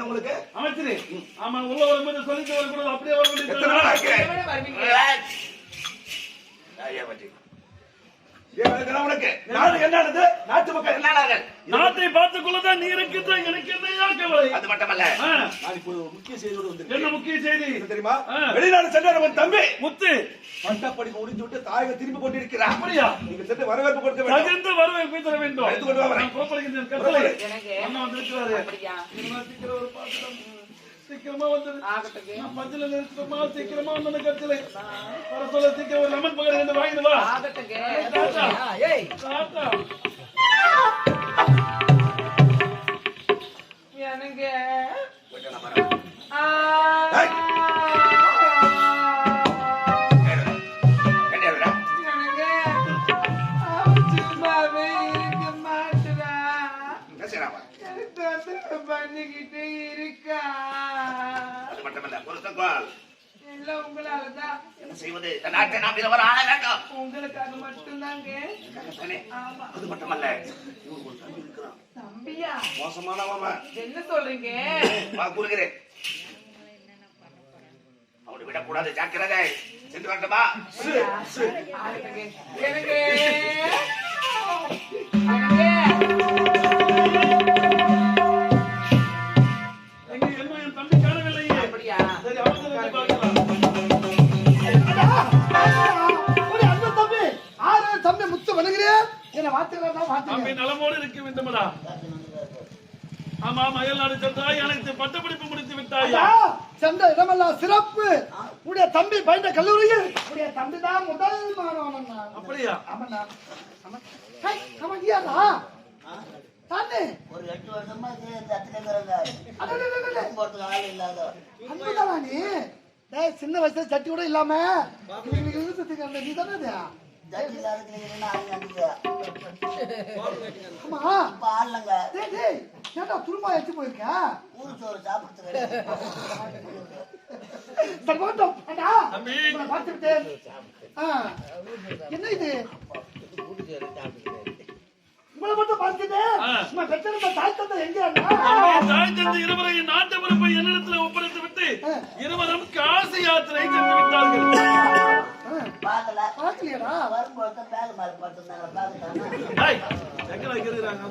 உங்களுக்கு அமைச்சரே, ஆமா உள்ள வரும்போது சொல்லிட்டு வரக்கூடாது, அப்படியே வரக்கூடாது. நாட்டை பார்த்துக் கொள்ளதான் நீ இருக்கின்ற எனக்கு என்னையா கவலை. அது மட்டுமல்ல, முக்கிய செய்தியோடு வந்து என்ன முக்கிய செய்தி தெரியுமா? வெளிநாடு சென்ற தம்பி முத்து பட்டப்படி முடிஞ்சு விட்டு தாயக திரும்பி கொண்டிருக்கிறார். அப்படியா? நீங்க சென்று வரவேற்பு கொடுக்க வேண்டும். தகுந்த வரவேற்பு தர வேண்டும். நான் கோபப்படுகின்றேன். கட்டளை அண்ணா வந்திருக்கிறாரு. ஒரு பாத்திரம் சீக்கிரமா வந்து பஞ்சில நிறுத்தமா சீக்கிரமா வந்து கட்டளை வர சொல்ல சீக்கிரம் ஒரு லெமன் பகல் ரெண்டு வாங்கிட்டு வா. எனக்கு பண்ணிக்கிட்டு இருக்கா. அது மட்டுமல்ல, பொருத்தங்கோள் எல்லாம் உங்களாலதான். என்ன செய்வது? நாட்டை நாம் இதுவரை ஆள வேண்டும். உங்களுக்காக மட்டும்தாங்க. அது மட்டுமல்ல, தம்பியா மோசமானவன். என்ன சொல்றீங்க? கூறுகிறேன், அவனை விடக்கூடாது. ஜாக்கிரதை. சென்று வரட்டுமா? எனக்கு நலமோடு இருக்க வேண்டுமடா. ஆமா, அயல்நாடு சென்றாய், அனைத்து பட்டப்படிப்பு முடித்து விட்டாயா? சென்ற இடமெல்லாம் சிறப்பு. உடைய தம்பி பயின்ற கல்லூரியில் உடைய தம்பி தான் முதல் மாணவன். அப்படியா? ஆமாண்ணா. தானே ஒரு 8 வருஷமா சின்ன வயசுல சட்டி கூட இல்லாம நீ தானே. துரும்பா எடுத்து போயிருக்க என்ன இது? உங்களை மட்டும் பார்த்துட்டு தாய் தந்தை எங்க? தாய் தந்தை இருவரையும் நாட்டு பொறுப்பை என்னிடத்தில் ஒப்படைத்து விட்டு இருவரும் காசி யாத்திரை சென்று விட்டார்கள்.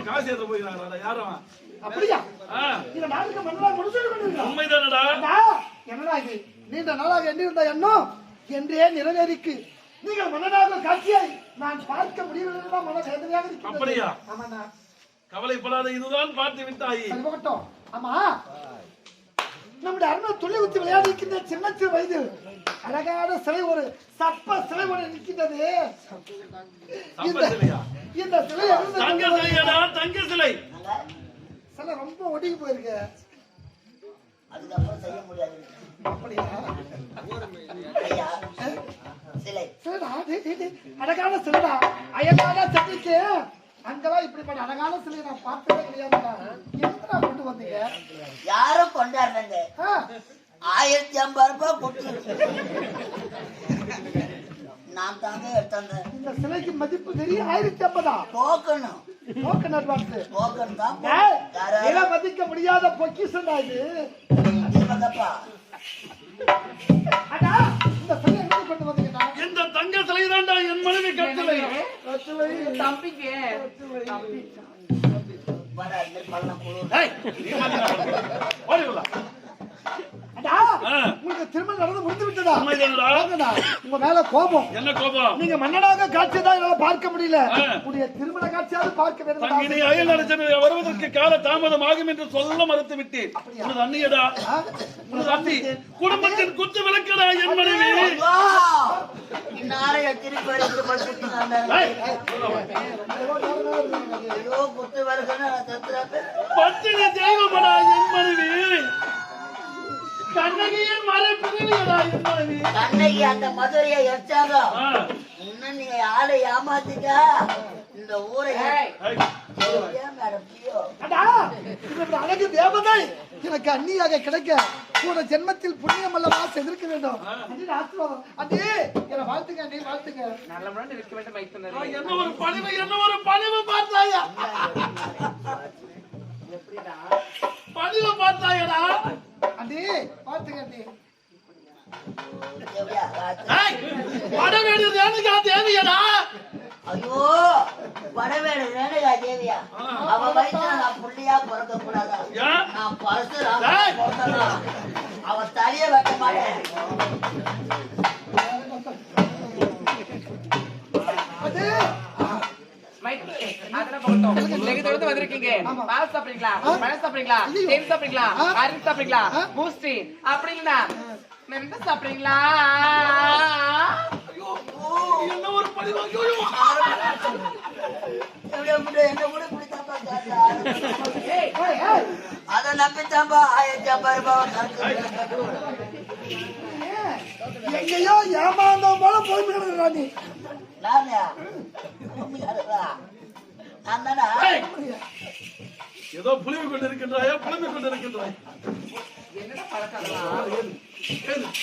காசி யாத்திரை போயிருக்காங்க. யாரும் அப்படியா? உண்மைதானடா? என்னடா இது? நீண்ட நாளாக எண்ணிருந்த எண்ணம் என்றே நிறைவேறிக்கு. நீங்கள் மன்னனாக காட்சியை நான் பார்க்க முடியவில்லை. மன வேதனையாக இருக்கு. அப்படியா? கவலைப்படாத, இதுதான் பார்த்து விட்டாய். ஆமா, நம்முடைய அருணை துள்ளி ஊத்தி விளையாடி இருக்கின்ற சின்ன சிறு வயது அழகான சிலை, ஒரு சப்ப சிலை ஒன்று நிற்கின்றது. இந்த சிலை தங்க சிலை சிலை ரொம்ப ஒடுங்கி போயிருக்கு. அதுக்கப்புறம் செய்ய முடியாது. அப்படியா? அழகான சிலைடா. அயலான சட்டிக்கு அங்கெல்லாம் இப்படிப்பட்ட அழகான சிலையை நான் பார்த்ததே கிடையாதுடா. எதுக்கு நான் கொண்டு வந்தீங்க? யாரும் கொண்டாடுறாங்க. 1050 ரூபாய் கொட்டு. நான் தாங்க எடுத்தேன். இந்த சிலைக்கு மதிப்பு தெரிய 1050. டோக்கனும் டோக்கன் அட்வான்ஸ். டோக்கன் தான். விலை மதிக்க முடியாத பொக்கிஷன்டா இது. இவங்கப்பா அடா, இந்த சிலை எங்க கொண்டு வந்தீங்கடா? இந்த தங்க சிலை தான்டா என் மனைவி கட்டளை. தம்பிக்கு தம்பி வர இந்த பள்ளம் குளூர். ஏய், நீ மாத்திடா. உங்களுக்கு திருமணம் நடந்து முடிந்து விட்டதா? உங்க மேல கோபம். என்ன கோபம்? நீங்க மன்னனாக காட்சி தான் என்னால பார்க்க முடியல. உடைய திருமண காட்சியாவது பார்க்க வேண்டும். அயல் வருவதற்கு கால தாமதம் ஆகும் என்று சொல்ல மறுத்து விட்டேன். உனது அண்ணியடா, உனது அண்ணி குடும்பத்தின் குத்து விளக்கடா என் மனைவி. பத்தினி தெய்வமடா என் மனைவி. கண்ணகியின் மறை பிரிவியடா என் மனைவி. கண்ணகி அந்த மதுரையை எச்சாங்க இன்னும் நீங்க யாரை ஏமாத்திட்டா இந்த ஊரை ஏய், ஏன் மேடம் பிரியோ அடா, இந்த அழகு தேவதை எனக்கு அண்ணியாக கிடைக்க போன ஜென்மத்தில் புண்ணியம் அல்லவா செதிர்க்க வேண்டும். அண்ணி ஆசீர்வாதம். அண்ணி என்னை வாழ்த்துங்க, அண்ணி வாழ்த்துங்க. நல்லமுடன் இருக்க வேண்டும் மைத்துனரே. என்ன ஒரு பணிவு பார்த்தாயா? எப்படிடா? பணிவு பார்த்தாயடா? அண்ணி வாழ்த்துங்க அண்ணி. தேவையா ராஜா? ஏய், வடவேடு ரேணுகா தேவியடா? ஐயோ வடவேடு ரேணுகா தேவியா? அவ வயசுல நான் புள்ளியா பிறக்க கூடாதா? ஏன்? நான் பரசுராம ஏய்! பிறந்தனா அவ தலைய வெட்ட மாட்டேன். அது மைத்துனரே, அதெல்லாம் போகட்டும். வெகு தூரத்து வந்திருக்கீங்க. பால் சாப்பிடுறீங்களா? பழம் சாப்பிடுறீங்களா? தேன் சாப்பிடுறீங்களா? ஆரஞ்சு சாப்பிடுறீங்களா? பூஸ்டி அப்படிங்களா? மென்ட சாப்பிடுறீங்களா? என்ன ஒரு பணிவு? ஐயோ! என்ன கூட இப்படித்தாப்பா கேட்டா? ஏய், ஏய், ஏய், அதை நம்பித்தாப்பா 1500 ரூபாய் எங்கேயோ ஏமாந்த போல போய் கிடக்குறா நீ. நானே உண்மையாடுறா? நான் தானே ஏய், ஏதோ புலிவு கொண்டு இருக்கின்றாய். என்னடா பழக்கம் அதெல்லாம்?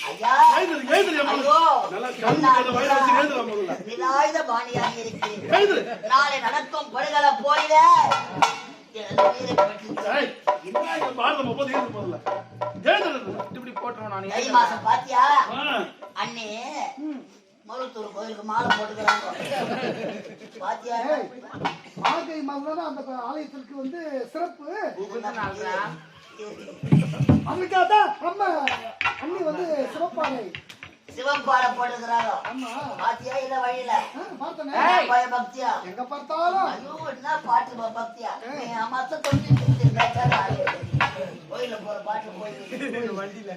ஐயா எழுதுறியா? ஐயோ நல்லா கண்ணு வயிறு வச்சு எழுதுறா முதல்ல. நிலாயுத பாணியாக இருக்கிறேன். எழுதுரு. நாளை நடக்கும் படுகள போயில ஏய், என்ன இங்க பாரதம் 30 எழுது முதல்ல. எழுதுறது. இப்படி போட்டுருவோம் நான். தை மாசம் பாத்தியா ஆ. அண்ணி மருத்தூர் கோயிலுக்கு மாலை போட்டுக்கிறாங்க பாத்தியா? ஏய், மார்கழி மாதம் அந்த ஆலயத்திற்கு வந்து சிறப்பு. நாள்ரா. அதுக்காக தான் அம்மா அண்ணி வந்து சிறப்பாக சிவப்பாறை போட்டுக்கிறாங்க ஆமா பாத்தியா? இல்ல வழியில பார்த்தனே. ஏய். பய பக்தியா? எங்க பார்த்தாலும் ஐயோ என்ன பாட்டு பக்தியா? என் மத்த தொட்டி கோயில போற பாட்டு கோயில் வண்டியில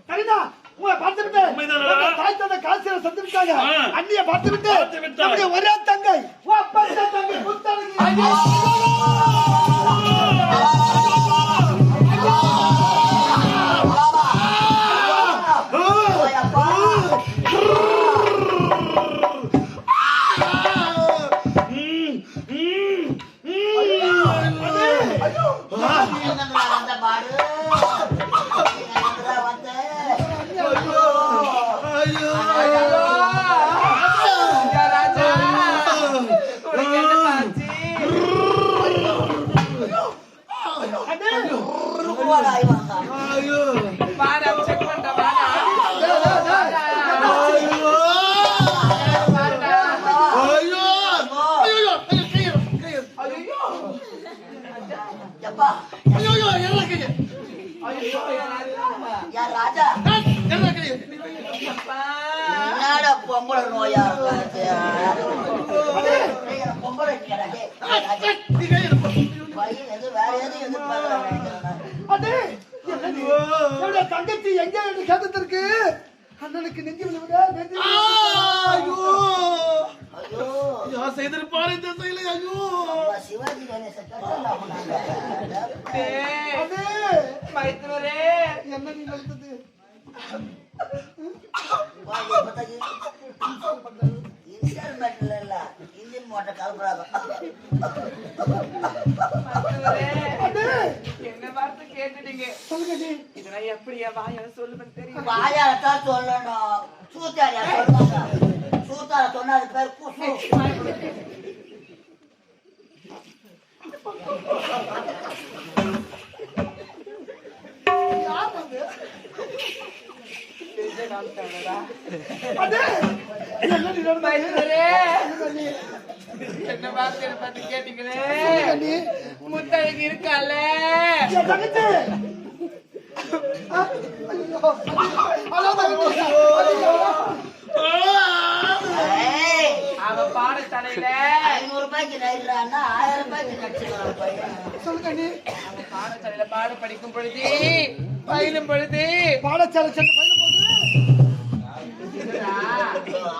சரிதா, உங்களை பார்த்து விட்டு உண்மைதானடா? தாய் தந்தை காசியில சந்து விட்டாங்க. ஆ. அண்ணியை பார்த்து விட்டு பார்த்து விட்டாய். நம்முடைய ஒரே தங்கை ஓ பச்சை தங்கை புத்தகி அந்த பாடு வந்து ராஜா, உனக்கு என்ன ஆச்சு? வாடா, check பண்ணடா, வாடா. வாடா. எப்பா யார் ராஜா? என்னடா பொம்பளை நோயா இருக்காச்சு? பொம்பளை பையன் எது வேற எதுவும் எதிர்பார்க்கிறேன். அது என்னுடைய தங்கச்சி எங்க என்று கேட்டதற்கு அண்ணனுக்கு நெஞ்சு விழுவுதா நெஞ்சு ஐயோ செய்திருப்பாரு இந்த செயலை. ஐயோ, நம்ம சிவாஜி கணேசன் டேய், அது மைத்துனரே, என்ன நீ நடந்தது இன்ஸ்டால்மெண்ட்ல இல்ல இன்ஜின் மோட்டர் கலப்புறாங்க. மைத்துனரே, அது என்ன வார்த்தை கேட்டுட்டீங்க? சொல்லுங்க நீ இதெல்லாம் எப்படியா வாயால சொல்லுவேன்னு தெரியும். வாயாலத்தான் சொல்லணும். சூத்தாரியா சொல்லுவாங்க. சூத்தார சொன்னா அது பேர் குசு. யார் வந்து தெரிஞ்ச காமிச்சாங்கடா. அது என்ன நீ நடந்தது மைத்துனரே, சொல்லுங்க நீ என்ன வார்த்தை பார்த்து கேட்டீங்களே? சொல்லுங்க நீ முத்தழகி இருக்கால, என் தங்கச்சி ஐயோ ஹலோ தங்கச்சி ஐயோ ஏய், அவ பாடசாலையில 500 ரூபாய்க்கு நைட்றான்னா 1000 ரூபாய்க்கு கட்சிக்கிறான் பையன். சொல்லுங்க நீ அவ பாடசாலையில பாட படிக்கும் பொழுது பயிலும் பொழுது பாடசாலை சென்று பயிலும் போது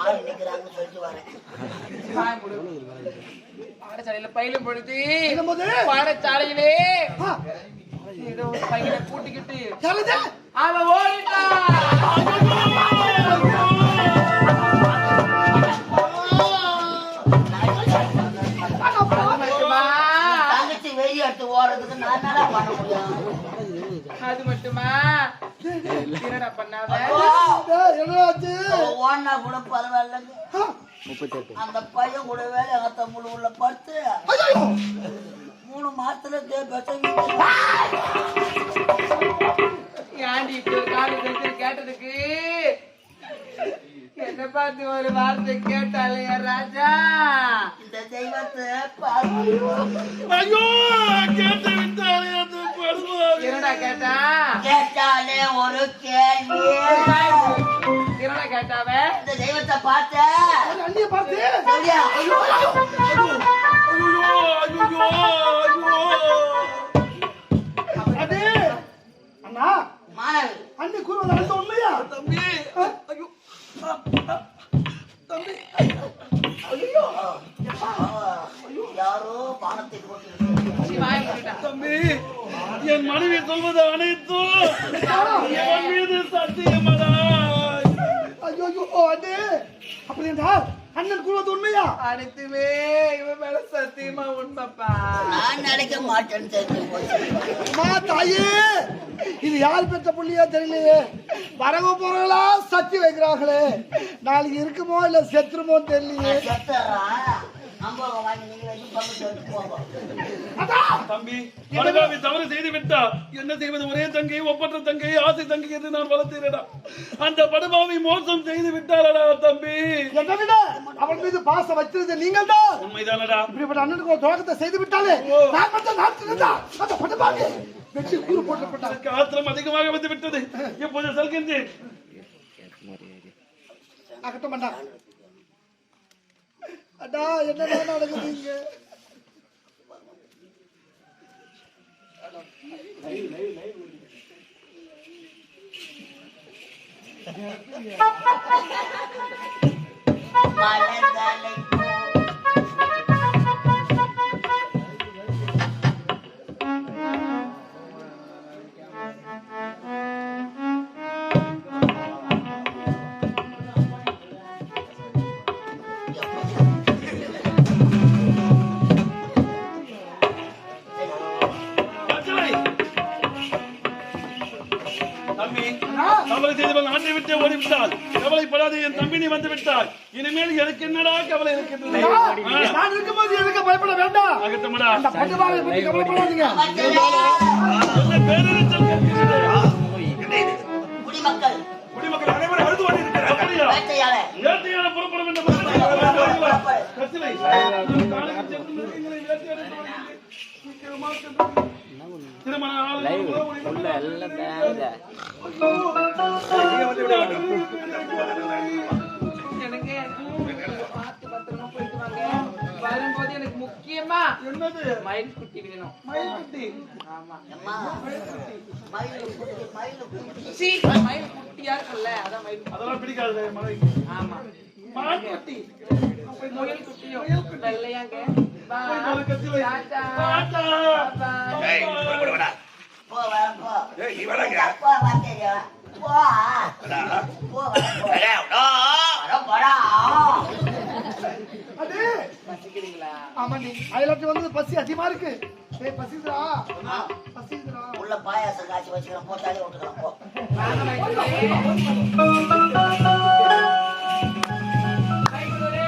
ஆள் நிக்கிறாங்கன்னு சொல்லிட்டு வரேன். பாடசாலையில பயிலும் பொழுது பயிலும் போது? பாடசாலையிலே ஆ, ஏதோ ஒரு பையனை கூட்டிக்கிட்டு யாரது அவ ஓடிட்டா. அம்மா என்னடா பண்ணாவ என்னாச்சு ஓன்னா கூட பரவாயில்லைங்க அந்த பையன் கூட வேலை எங்க தம்புல உள்ள படுத்து 3 மாசத்துல ஏன்டி இப்படி ஒரு காலம் செஞ்சு கேட்டதுக்கு என்ன பார்த்து ஒரு வார்த்தை கேட்டாலே ராஜா இந்த தெய்வத்தை ஐயோ கேட்டு விட்டாலே அது படுவாங்க. என்னடா கேட்டா கேட்டாலே ஒரு கேள்வி என்னடா கேட்டாவ இந்த தெய்வத்தை பார்த்த அண்ணிய பார்த்து சரியா? ஐயோ அடே அண்ணா மாணவி அண்ணி கூறுவது அந்த உண்மையா தம்பி ஐயோ தம்பி யாரோ பானத்தை போட்டு வாய் மூடிட்டான். தம்பி என் மனைவி சொல்வது அனைத்தும் என் மீது சத்தியமடா. ஐயோ அண்ணே அப்படி என்றால் அண்ணன் கூறுவது உண்மையா அனைத்துமே இவன் மேல சத்தியமா உண்மைப்பா நான் நினைக்க மாட்டேன்னு தெரிஞ்சு போச்சு. அம்மா தாயே இது யார் பெற்ற புள்ளியா தெரியலையே வரவு பொருளா சத்தி வைக்கிறார்களே நாளைக்கு இருக்குமோ இல்ல செத்துருமோ தெரியலையே செத்துறான் அம்போகம் வாங்கி நீங்க வச்சு பங்கு எடுத்து போங்க. தம்பி படுபாவி தவறு செய்து விட்டா என்ன செய்வது? ஒரே தங்கை ஒப்பற்ற தங்கை ஆசை தங்கை என்று நான் வளர்த்தேனடா. அந்த படுபாவி மோசம் செய்து விட்டாளடா தம்பி. என்னை விட அவன் மீது பாசம் வச்சிருந்த நீங்கள் தான் உண்மைதானடா. இப்படிப்பட்ட அண்ணனுக்கு ஒரு துவக்கத்தை செய்து விட்டாலே நான் மட்டும் நாட்டிருந்தா அந்த படுபாவி வெற்றி கூறு போட்டப்பட்டார் எனக்கு ஆத்திரம் அதிகமாக வந்து விட்டது. இப்போது செல்கின்றேன். அகட்ட மாட்டான் அடா என்னதான் நடக்குது இங்க மலர்களை தம்பி கவலை செய்தவள் நாட்டை விட்டே ஓடிவிட்டாள். கவலைப்படாது என் தம்பி, நீ வந்து விட்டாள். இனிமேல் எனக்கு என்னடா கவலை இருக்கின்றது? நான் இருக்கும்போது எனக்கு பயப்பட வேண்டாம் ஆகட்டமடா. அந்த படுபாவை பற்றி கவலைப்படாதீங்க என்ன பேரறிச்சல் கேட்கிறீர்கள்? குடிமக்கள் குடிமக்கள் அனைவரும் அழுது கொண்டிருக்கிறார்கள். அப்படியா? வேட்டையாளர் வேட்டையாட புறப்படும் என்ற கசிலை காலையில் சென்று மிருகங்களை வேட்டையாட தொடங்கினேன். சீக்கிரமாக சென்று திருமண எனக்கு பார்த்து பத்திரமா போயிட்டு வாங்க. வரும்போது எனக்கு முக்கியமா என்னது? மயில் குட்டி வேணும். மயில்குட்டி. ஆமா அம்மா மயில் குட்டி சீ, மயில் குட்டியா இருக்குல்ல அதான் மயில் குட்டி. அதெல்லாம் பிடிக்காது மனைவி. ஆமா மான்குட்டி. முயல் குட்டியும் வெள்ளையாங்க பா. கசிலை. டாடா. டாடா. பாய். ஏய், புறப்படு வாடா. போ வர போ ஏய், நீ வாடாங்க. போ வாத்தேரியா போ வாடா. போ வர போ அடே, அடா. வர போடா அடே பசிக்கிறீங்களா? ஆமாண்டி அயலாட்டு வந்து பசி அதிகமா இருக்கு ஏய் பசிக்குதுடா பசிக்குதுடா உள்ள பாயாசம் காய்ச்சி வச்சுக்கிறேன் போட்டாலே விட்டுக்கலாம் போ வாங்க மைத்துனே. மைத்துனே.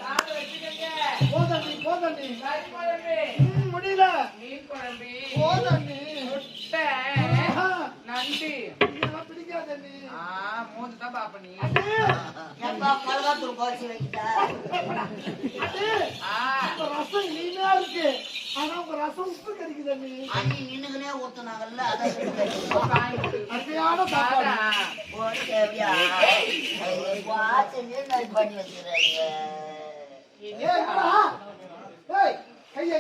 சாப்பிட வச்சுக்கங்க. போதண்டி கறி குழம்பு, முடியல மீன் குழம்பு, போதண்டி முட்டை, நண்டு. இதெல்லாம் பிடிக்காதண்டி மூஞ்சு தான் பாப்ப நீ. எப்பா மிளகாத்தூள் குறைச்சி வைக்கிட்டா இந்த ரசம் இனிமையா இருக்கு ஆனா உங்க ரசம் உப்பு கறிக்குதண்டி அண்ணி நின்னுக்குனே ஊத்துனாங்கல்ல அதான் அருமையான சாப்பாடு ஒரு தேவையா வாசல் பண்ணி வச்சுக்கிறாங்க ஏய் கையை